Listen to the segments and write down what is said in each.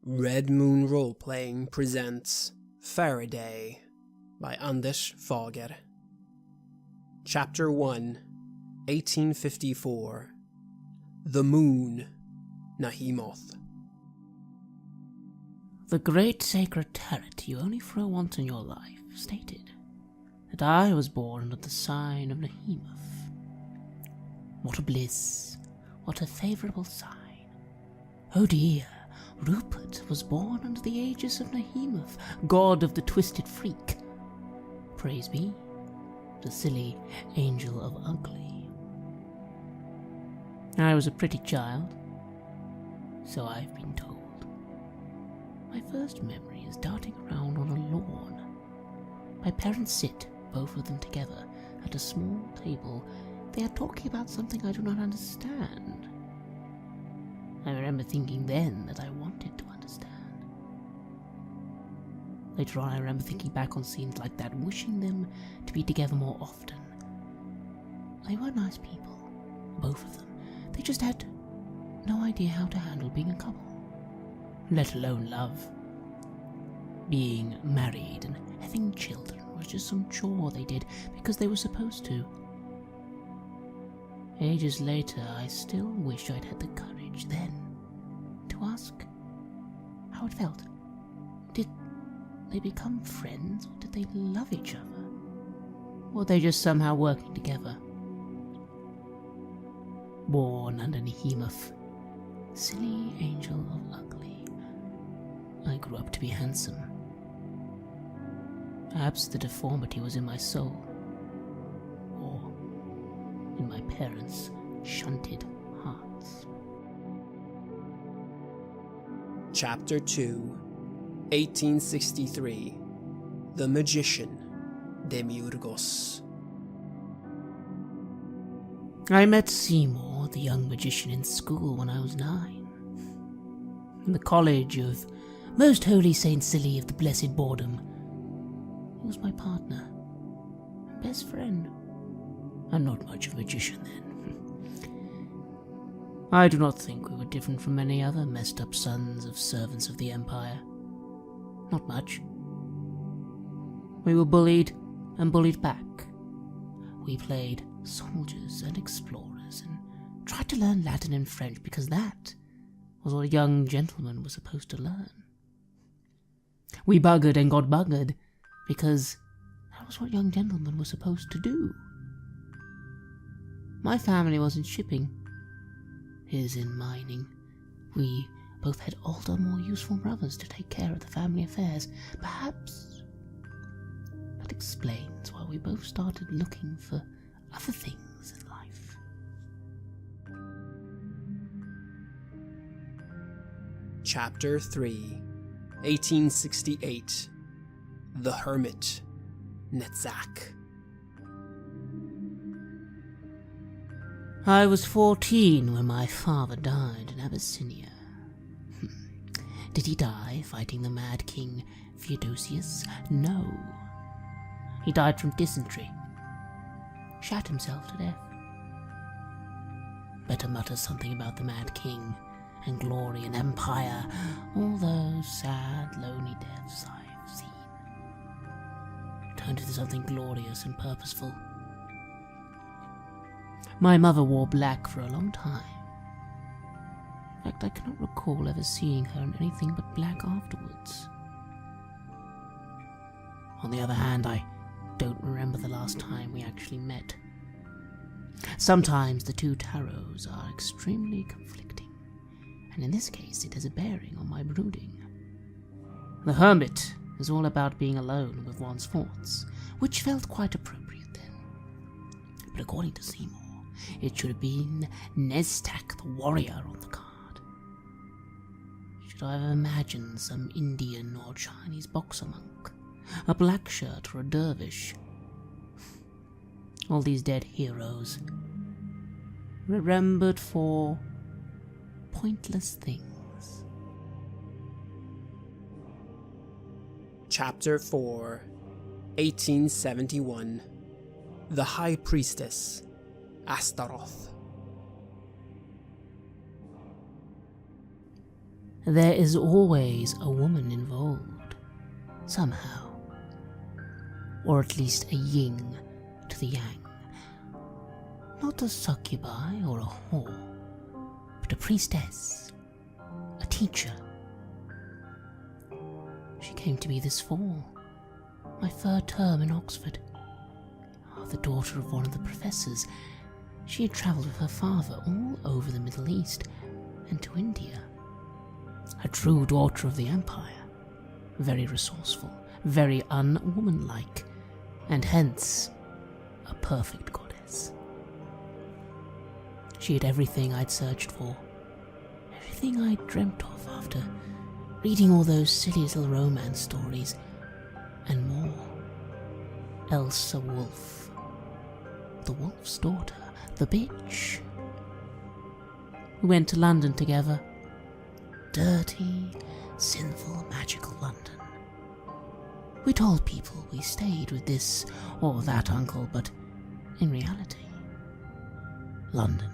Red Moon Roleplaying presents Faraday by Anders Fager. Chapter 1, 1854. The Moon, Nahemoth. The great sacred tarot you only throw once in your life stated that I was born under the sign of Nahemoth. What a bliss, what a favourable sign. Oh dear, Rupert was born under the aegis of Nahemoth, god of the twisted freak. Praise be, the silly angel of ugly. I was a pretty child, so I've been told. My first memory is darting around on a lawn. My parents sit, both of them together, at a small table. They are talking about something I do not understand. I remember thinking then that I wanted to understand. Later on I remember thinking back on scenes like that, wishing them to be together more often. They were nice people, both of them. They just had no idea how to handle being a couple, let alone love. Being married and having children was just some chore they did because they were supposed to. Ages later, I still wish I'd had the courage then to ask how it felt. Did they become friends, or did they love each other? Or were they just somehow working together? Born under Nahemoth, silly angel of ugly, I grew up to be handsome. Perhaps the deformity was in my soul, or in my parents' shunted hearts. Chapter 2, 1863. The Magician, Demiurgos. I met Seymour, the young magician, in school when I was 9. In the college of Most Holy Saint Silly of the Blessed Boredom. He was my partner, best friend. I'm not much of a magician then. I do not think we were different from many other messed up sons of servants of the Empire. Not much. We were bullied and bullied back. We played soldiers and explorers and tried to learn Latin and French because that was what a young gentleman was supposed to learn. We buggered and got buggered because that was what young gentlemen were supposed to do. My family was in shipping, his in mining. We both had older, more useful brothers to take care of the family affairs. Perhaps that explains why we both started looking for other things in life. Chapter 3, 1868. The Hermit, Netzach. I was 14 when my father died in Abyssinia. Did he die fighting the mad king Theodosius? No. He died from dysentery. Shot himself to death. Better mutter something about the mad king and glory and empire, all those sad, lonely deaths I've seen. Turned into something glorious and purposeful. My mother wore black for a long time. In fact, I cannot recall ever seeing her in anything but black afterwards. On the other hand, I don't remember the last time we actually met. Sometimes the two tarots are extremely conflicting, and in this case it has a bearing on my brooding. The hermit is all about being alone with one's thoughts, which felt quite appropriate then. But according to Seymour, it should have been Netzach the warrior on the card. Should I have imagined some Indian or Chinese boxer monk, a black shirt or a dervish? All these dead heroes, remembered for pointless things. Chapter 4, 1871. The High Priestess, Astaroth. there is always a woman involved, somehow. Or at least a yin to the yang. Not a succubi or a whore, but a priestess, a teacher. She came to me this fall, my third term in Oxford. The daughter of one of the professors. She had travelled with her father all over the Middle East and to India. A true daughter of the Empire, very resourceful, very unwomanlike, and hence a perfect goddess. She had everything I'd searched for, everything I'd dreamt of after reading all those silly little romance stories, and more. Elsa Wolf, the wolf's daughter, the bitch. We went to London together. Dirty, sinful, magical London. We told people we stayed with this or that uncle, but in reality, London.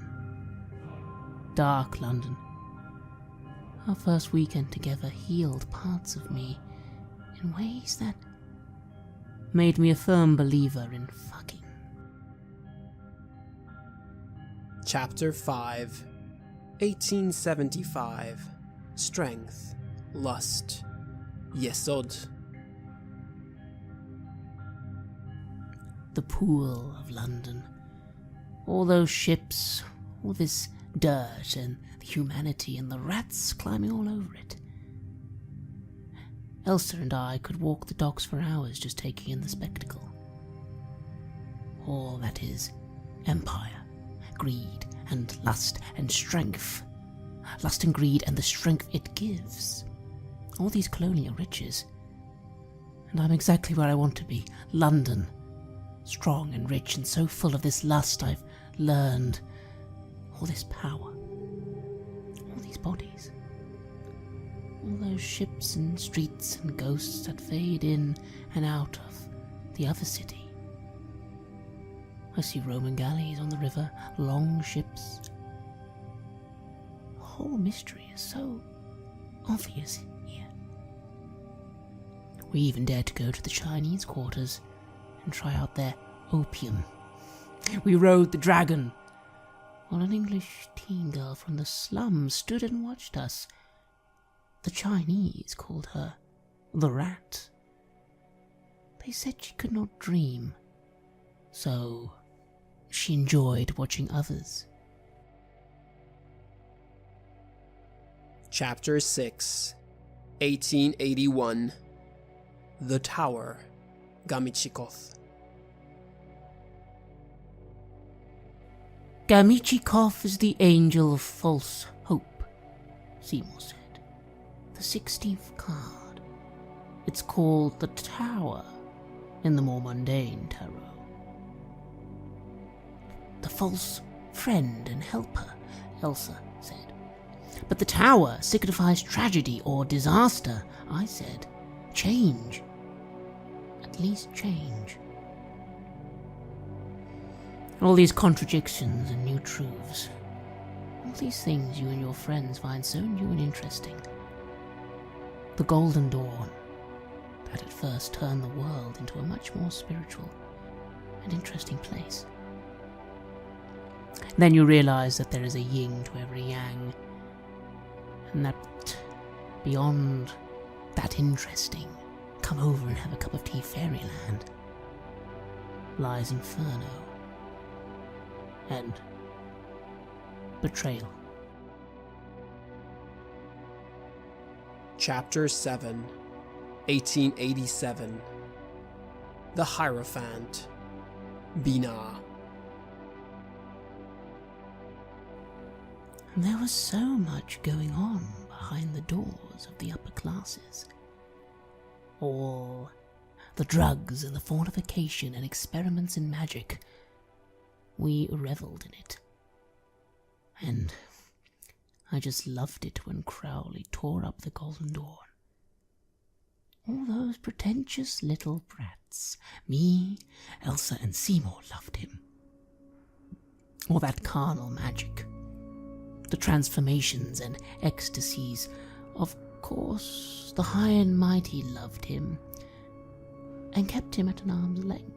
Dark London. Our first weekend together healed parts of me in ways that made me a firm believer in fucking. Chapter 5, 1875. Strength, Lust, Yesod. The pool of London. All those ships, all this dirt and the humanity and the rats climbing all over it. Elsa and I could walk the docks for hours just taking in the spectacle. All that is empire, greed and lust and strength. Lust and greed and the strength it gives. All these colonial riches. And I'm exactly where I want to be. London. Strong and rich and so full of this lust I've learned. All this power. All these bodies. All those ships and streets and ghosts that fade in and out of the other city. I see Roman galleys on the river, long ships. The whole mystery is so obvious here. We even dared to go to the Chinese quarters and try out their opium. We rode the dragon, while an English teen girl from the slums stood and watched us. The Chinese called her the Rat. They said she could not dream, so she enjoyed watching others. Chapter 6, 1881. The Tower, Gamichikoth. Gamichikoff is the angel of false hope, Seymour said. The 16th card. It's called the Tower in the more mundane tarot. The false friend and helper, Elsa said. But the Tower signifies tragedy or disaster, I said. Change. At least change. All these contradictions and new truths. All these things you and your friends find so new and interesting. The Golden Dawn, that at first turned the world into a much more spiritual and interesting place. Then you realize that there is a yin to every yang, and that beyond that interesting, come over and have a cup of tea fairyland, lies inferno and betrayal. Chapter 7, 1887. The Hierophant, Binah. There was so much going on behind the doors of the upper classes. All the drugs and the fortification and experiments in magic. We revelled in it. And I just loved it when Crowley tore up the Golden Dawn. All those pretentious little brats. Me, Elsa and Seymour loved him. All that carnal magic. The transformations and ecstasies Of course, the high and mighty loved him and kept him at an arm's length.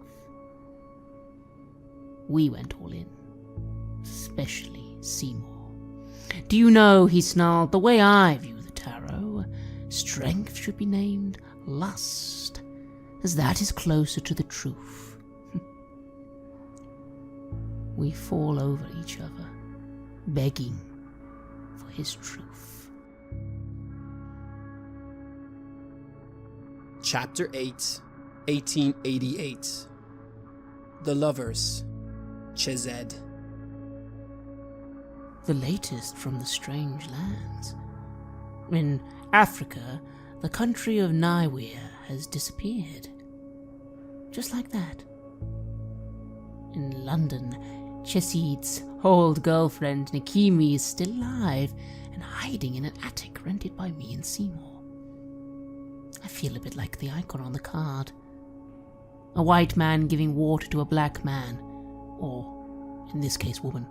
We went all in, especially Seymour. Do you know, he snarled, the way I view the tarot, strength should be named lust, as that is closer to the truth. We fall over each other, begging for his truth. Chapter 8, 1888. The Lovers, Chesed. The latest from the strange lands. In Africa, the country of Niwir has disappeared. Just like that. In London, Chesid's old girlfriend Nikimi is still alive and hiding in an attic rented by me and Seymour. I feel a bit like the icon on the card. A white man giving water to a black man, or, in this case, woman.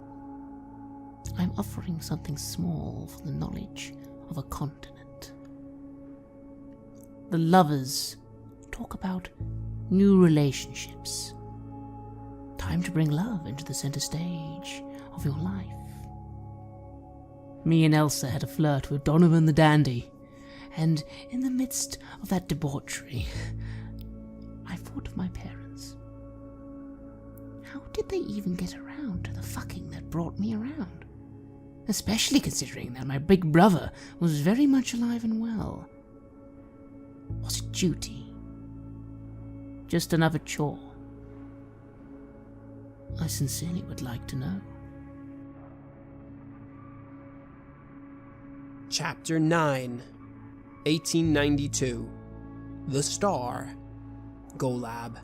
I'm offering something small for the knowledge of a continent. The lovers talk about new relationships. Time to bring love into the center stage of your life. Me and Elsa had a flirt with Donovan the Dandy, and in the midst of that debauchery, I thought of my parents. How did they even get around to the fucking that brought me around? Especially considering that my big brother was very much alive and well. Was it duty? Just another chore? I sincerely would like to know. Chapter 9, 1892. The Star, Golab.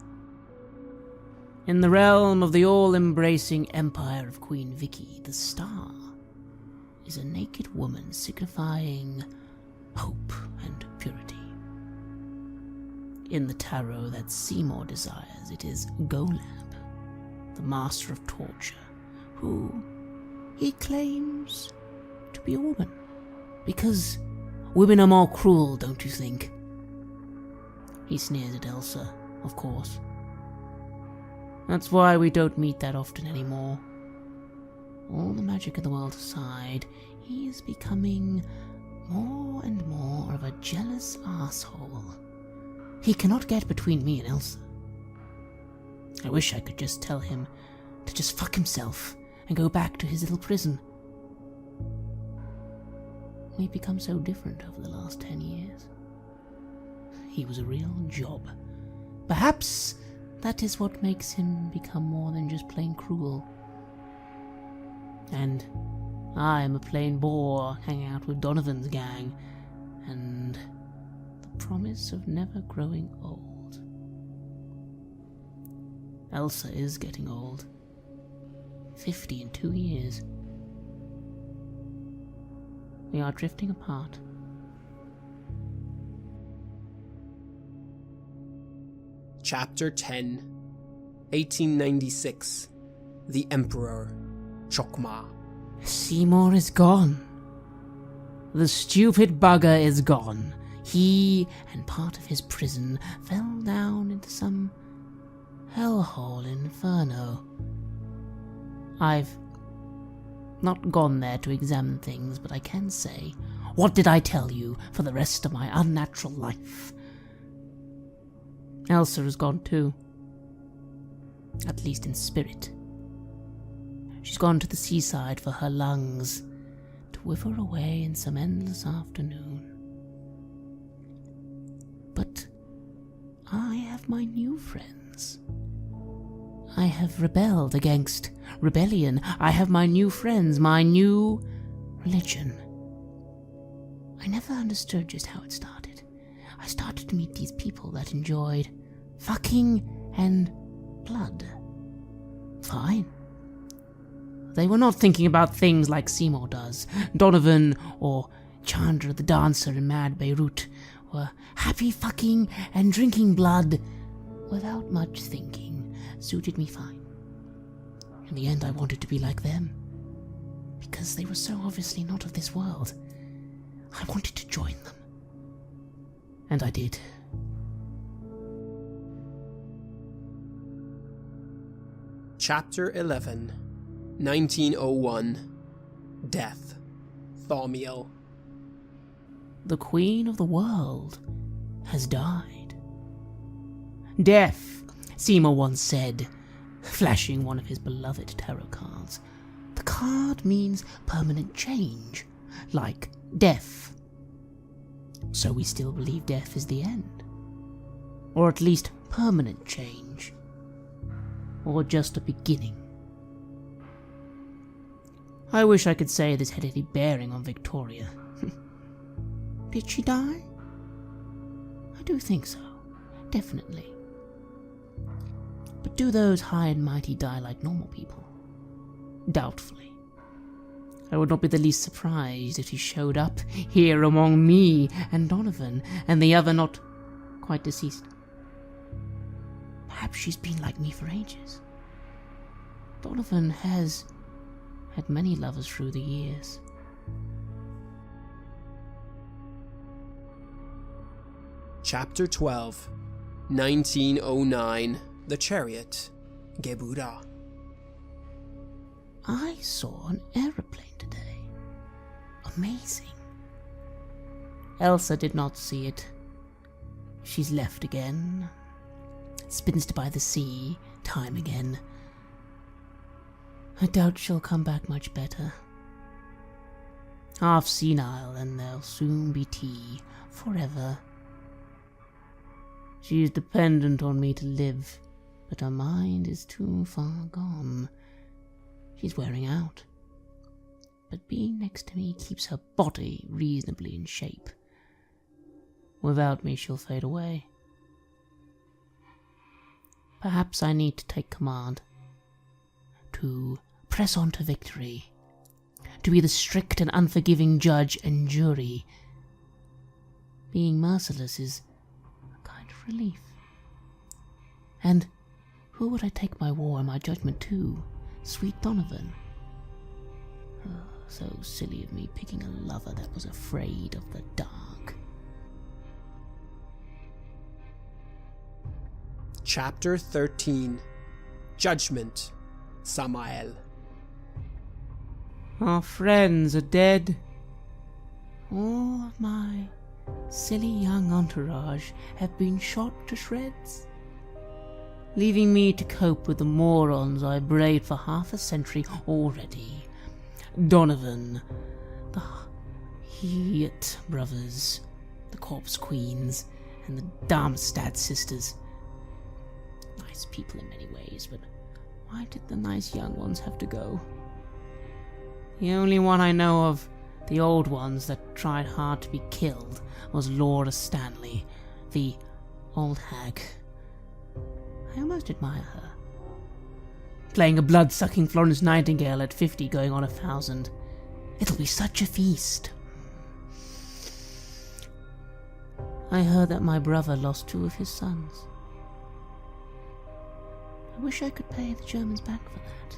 In the realm of the all-embracing empire of Queen Vicky, the star is a naked woman signifying hope and purity. In the tarot that Seymour desires, it is Golab, the master of torture, who he claims to be a woman. Because women are more cruel, don't you think? He sneers at Elsa, of course. That's why we don't meet that often anymore. All the magic in the world aside, he is becoming more and more of a jealous asshole. He cannot get between me and Elsa. I wish I could just tell him to just fuck himself and go back to his little prison. We've become so different over the last 10 years. He was a real job. Perhaps that is what makes him become more than just plain cruel. And I am a plain bore hanging out with Donovan's gang, and the promise of never growing old. Elsa is getting old. 50 in 2 years. We are drifting apart. Chapter 10, 1896. The Emperor, Chokmah. Seymour is gone. The stupid bugger is gone. He and part of his prison fell down into some hellhole inferno. I've not gone there to examine things, but I can say, what did I tell you for the rest of my unnatural life? Elsa is gone too. At least in spirit. She's gone to the seaside for her lungs, to wither away in some endless afternoon. But I have my new friends. I have rebelled against rebellion. I have my new friends, my new religion. I never understood just how it started. I started to meet these people that enjoyed fucking and blood. Fine. They were not thinking about things like Seymour does. Donovan or Chandra the dancer in Mad Beirut were happy fucking and drinking blood without much thinking. Suited me fine. In the end, I wanted to be like them, because they were so obviously not of this world. I wanted to join them. And I did. Chapter 11, 1901. Death. Thaumiel. The Queen of the World has died. Death, Seymour once said, flashing one of his beloved tarot cards. The card means permanent change, like death. So we still believe death is the end. Or at least permanent change. Or just a beginning. I wish I could say this had any bearing on Victoria. Did she die? I do think so, definitely. But do those high and mighty die like normal people? Doubtfully. I would not be the least surprised if she showed up here among me and Donovan and the other not quite deceased. Perhaps she's been like me for ages. Donovan has had many lovers through the years. Chapter 12, 1909. The Chariot. Gebura. I saw an aeroplane today. Amazing. Elsa did not see it. She's left again. Spinster by the sea, time again. I doubt she'll come back much better. Half senile, and there'll soon be tea, forever. She is dependent on me to live, but her mind is too far gone. She's wearing out. But being next to me keeps her body reasonably in shape. Without me, she'll fade away. Perhaps I need to take command. To press on to victory. To be the strict and unforgiving judge and jury. Being merciless is a kind of relief. And who would I take my war and my judgment to? Sweet Donovan. Oh, so silly of me picking a lover that was afraid of the dark. Chapter 13. Judgment. Samael. Our friends are dead. All of my silly young entourage have been shot to shreds, leaving me to cope with the morons I braved for half a century already. Donovan, the Heat brothers, the Corpse Queens, and the Darmstadt sisters. Nice people in many ways, but why did the nice young ones have to go? The only one I know of, the old ones that tried hard to be killed, was Laura Stanley, the old hag. I almost admire her. Playing a blood-sucking Florence Nightingale at 50 going on 1,000. It'll be such a feast. I heard that my brother lost 2 of his sons. I wish I could pay the Germans back for that.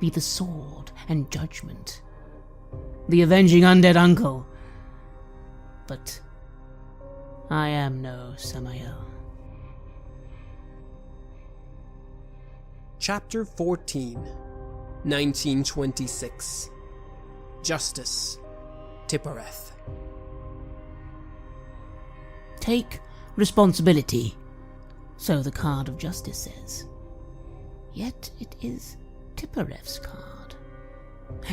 Be the sword and judgment. The avenging undead uncle. But I am no Samael. Chapter 14, 1926. Justice. Tippereth. Take responsibility, so the card of justice says. Yet it is Tippereth's card.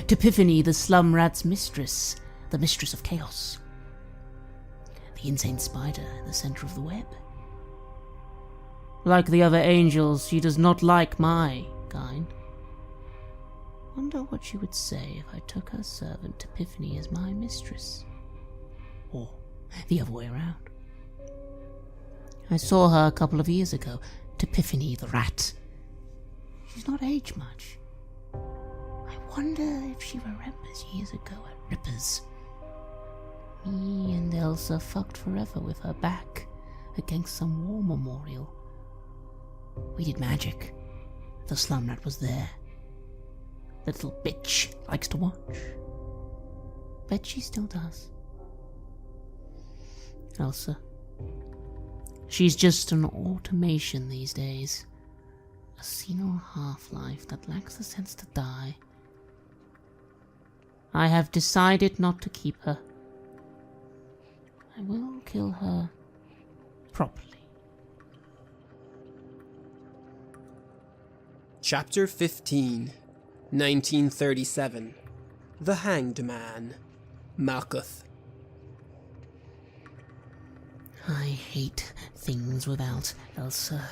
Tepiphany, the slum rat's mistress, the mistress of chaos. The insane spider in the center of the web. Like the other angels, she does not like my kind. Wonder what she would say if I took her servant Epiphany as my mistress. Or the other way around. I saw her a couple of years ago, Epiphany the rat. She's not aged much. I wonder if she remembers years ago at Ripper's. Me and Elsa fucked forever with her back against some war memorial. We did magic. The slum rat was there. The little bitch likes to watch. Bet she still does. Elsa. She's just an automation these days. A senile half-life that lacks the sense to die. I have decided not to keep her. I will kill her properly. Chapter 15, 1937. The Hanged Man, Malkuth. I hate things without Elsa.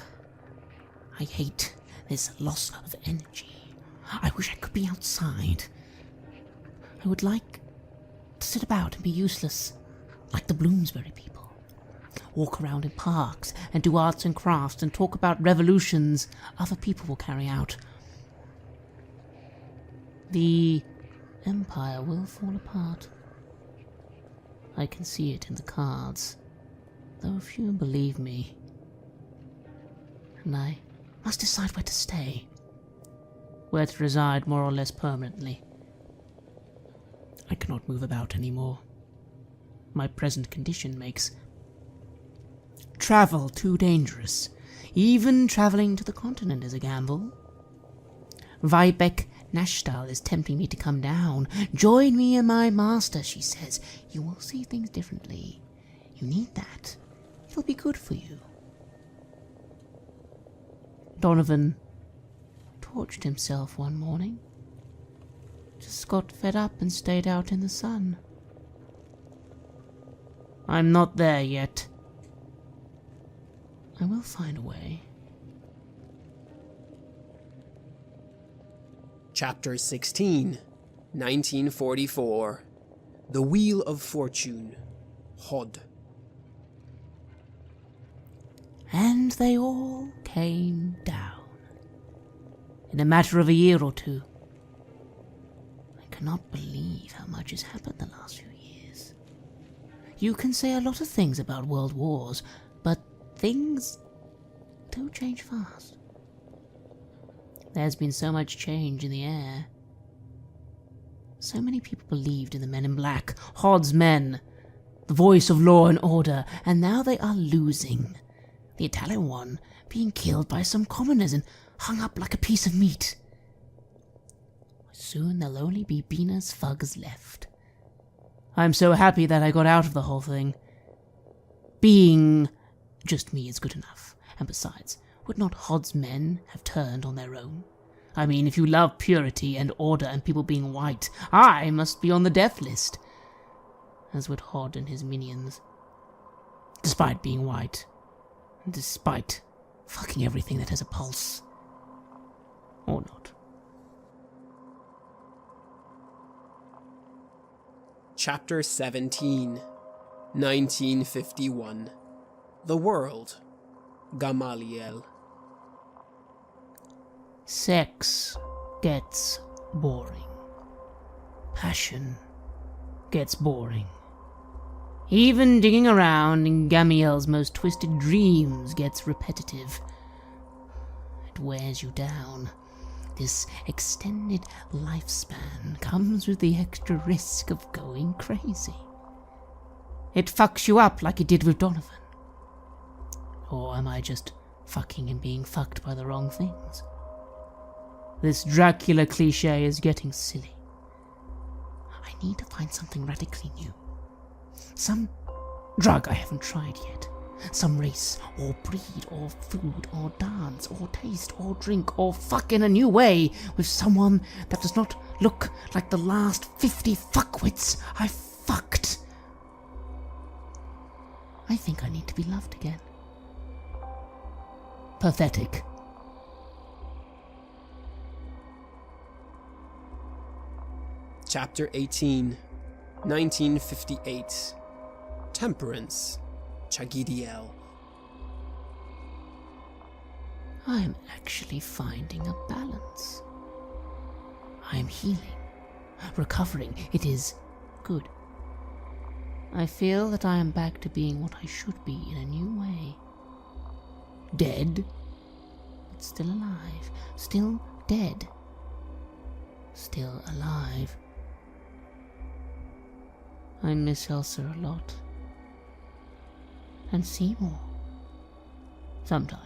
I hate this loss of energy. I wish I could be outside. I would like to sit about and be useless, like the Bloomsbury people. Walk around in parks and do arts and crafts and talk about revolutions other people will carry out. The Empire will fall apart. I can see it in the cards, though few believe me. And I must decide where to stay, where to reside more or less permanently. I cannot move about anymore. My present condition makes travel too dangerous. Even traveling to the continent is a gamble. Vibek Nashtal is tempting me to come down. Join me and my master, she says. You will see things differently. You need that. It'll be good for you. Donovan torched himself one morning. Just got fed up and stayed out in the sun. I'm not there yet. I will find a way. Chapter 16, 1944. The Wheel of Fortune, Hod. And they all came down. In a matter of a year or two. I cannot believe how much has happened the last few years. You can say a lot of things about world wars, but things do change fast. There's been so much change in the air. So many people believed in the men in black, Hod's men, the voice of law and order, and now they are losing. The Italian one being killed by some commoners and hung up like a piece of meat. Soon there'll only be Bina's thugs left. I'm so happy that I got out of the whole thing. Being just me is good enough, and besides, would not Hod's men have turned on their own? I mean, if you love purity and order and people being white, I must be on the death list. As would Hod and his minions. Despite being white. And despite fucking everything that has a pulse. Or not. Chapter 17, 1951. The World, Gamaliel. Sex gets boring. Passion gets boring. Even digging around in Gamaliel's most twisted dreams gets repetitive. It wears you down. This extended lifespan comes with the extra risk of going crazy. It fucks you up like it did with Donovan. Or am I just fucking and being fucked by the wrong things? This Dracula cliché is getting silly. I need to find something radically new. Some drug I haven't tried yet. Some race, or breed, or food, or dance, or taste, or drink, or fuck in a new way with someone that does not look like the last 50 fuckwits I fucked. I think I need to be loved again. Pathetic. Chapter 18, 1958. Temperance, Chagidiel. I am actually finding a balance. I am healing, recovering. It is good. I feel that I am back to being what I should be in a new way. Dead, but still alive. Still dead, still alive. I miss Elsa a lot. And Seymour. Sometimes.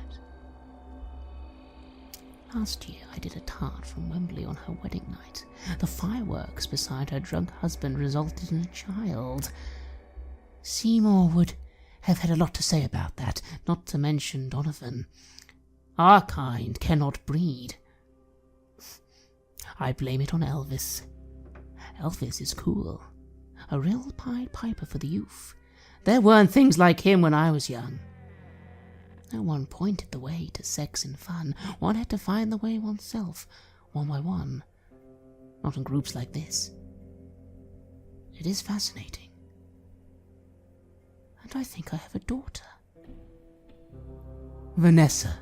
Last year I did a tart from Wembley on her wedding night. The fireworks beside her drunk husband resulted in a child. Seymour would have had a lot to say about that, not to mention Donovan. Our kind cannot breed. I blame it on Elvis. Elvis is cool. A real Pied Piper for the youth. There weren't things like him when I was young. No one pointed the way to sex and fun. One had to find the way oneself, one by one. Not in groups like this. It is fascinating. And I think I have a daughter. Vanessa.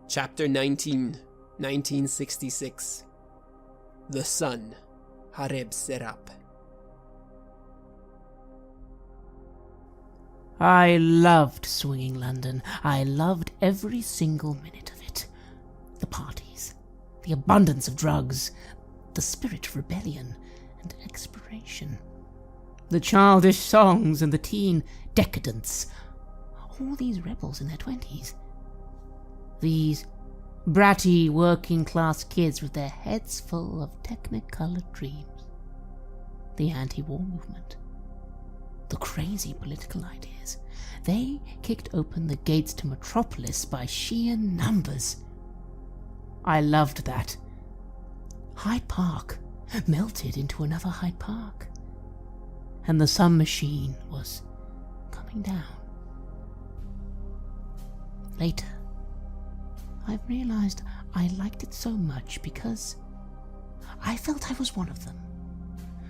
Chapter 19, 1966. The Sun, Hareb Serap. I loved swinging London. I loved every single minute of it. The parties, the abundance of drugs, the spirit of rebellion and exploration. The childish songs and the teen decadence. All these rebels in their 20s. These bratty working-class kids with their heads full of technicolor dreams. The anti-war movement. The crazy political ideas. They kicked open the gates to Metropolis by sheer numbers. I loved that. Hyde Park melted into another Hyde Park. And the sun machine was coming down. Later, I've realized I liked it so much because I felt I was one of them.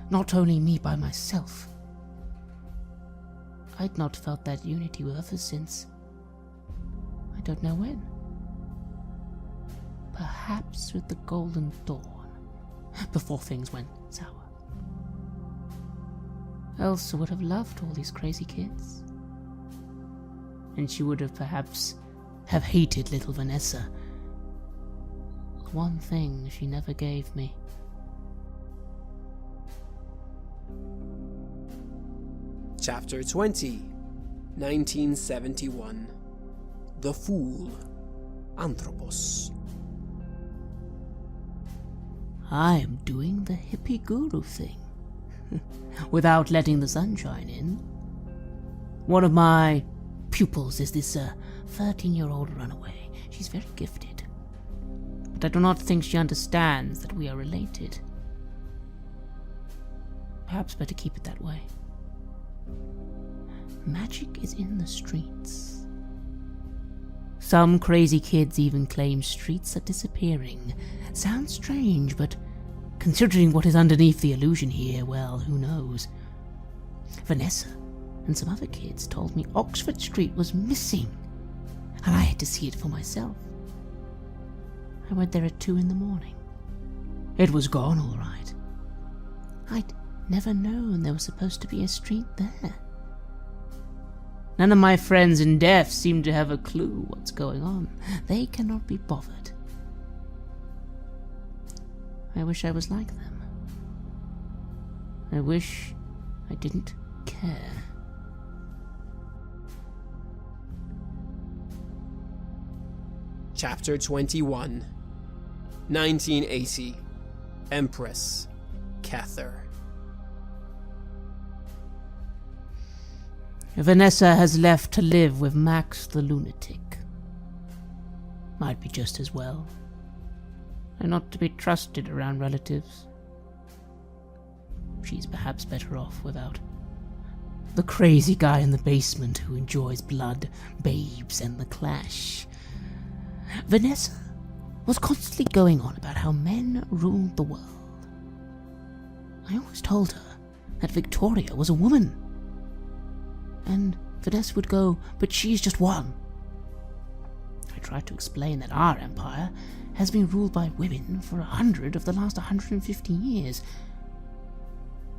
Not only me by myself. I'd not felt that unity with others since I don't know when. Perhaps with the Golden Dawn, before things went sour. Elsa would have loved all these crazy kids. And she would have perhaps have hated little Vanessa. The one thing she never gave me. Chapter 20, 1971. The Fool, Anthropos. I am doing the hippie guru thing, without letting the sunshine in. One of my pupils is this 13-year-old runaway. She's very gifted, but I do not think she understands that we are related. Perhaps better keep it that way. Magic is in the streets. Some crazy kids even claim streets are disappearing. Sounds strange, but considering what is underneath the illusion here, well, who knows? Vanessa and some other kids told me Oxford Street was missing, and I had to see it for myself. I went there at 2 a.m. It was gone, all right. I'd never known there was supposed to be a street there. None of my friends in deaf seem to have a clue what's going on. They cannot be bothered. I wish I was like them. I wish I didn't care. Chapter 21, 1980. Empress, Cather. Vanessa has left to live with Max the lunatic. Might be just as well. And not to be trusted around relatives. She's perhaps better off without the crazy guy in the basement who enjoys blood, babes, and the clash. Vanessa was constantly going on about how men ruled the world. I always told her that Victoria was a woman. And Vanessa would go, but she's just one. I tried to explain that our empire has been ruled by women for 100 of the last 150 years.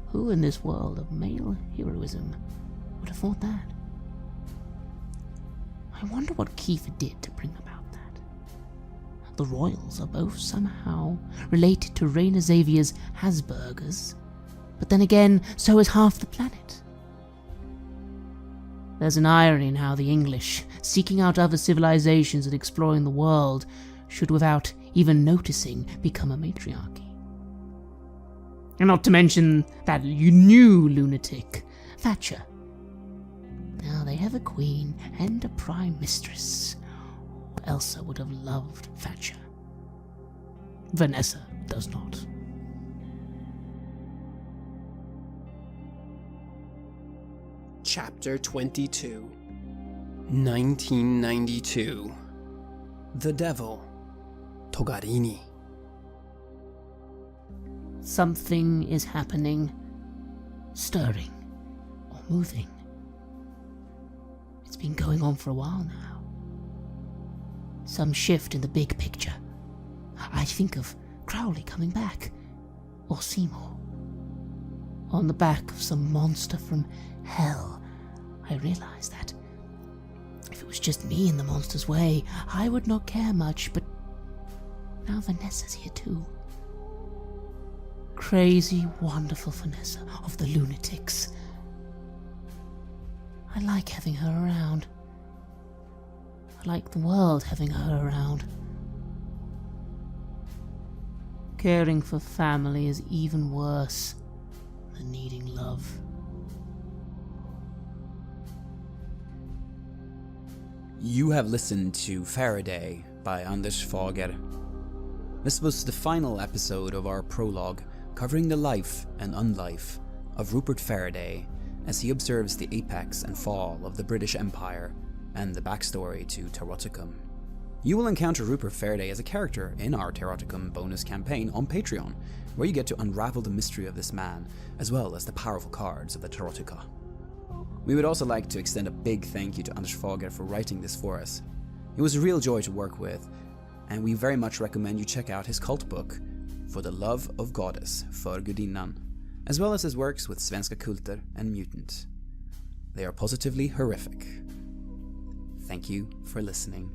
Who in this world of male heroism would have thought that? I wonder what Kiefer did to bring about that. the royals are both somehow related to Rainer Xavier's Hasburgers, but then again, so is half the planet. There's an irony in how the English, seeking out other civilizations and exploring the world, should without even noticing become a matriarchy. And not to mention that new lunatic, Thatcher. Now they have a queen and a prime mistress. Elsa would have loved Thatcher. Vanessa does not. Chapter 22. 1992. The Devil. Togarini. Something is happening, stirring, or moving. It's been going on for a while now. Some shift in the big picture. I think of Crowley coming back, or Seymour. On the back of some monster from hell, I realize that if it was just me in the monster's way, I would not care much, but now Vanessa's here too. Crazy, wonderful Vanessa of the lunatics. I like having her around. I like the world having her around. Caring for family is even worse than needing love. You have listened to Faraday by Anders Fager. This was the final episode of our prologue, covering the life and unlife of Rupert Faraday as he observes the apex and fall of the British Empire and the backstory to Taroticum. You will encounter Rupert Faraday as a character in our Taroticum bonus campaign on Patreon, where you get to unravel the mystery of this man, as well as the powerful cards of the Tarotica. We would also like to extend a big thank you to Anders Fager for writing this for us. It was a real joy to work with, and we very much recommend you check out his cult book, For the Love of Goddess, För Gudinnan, as well as his works with Svenska Kulter and Mutant. They are positively horrific. Thank you for listening.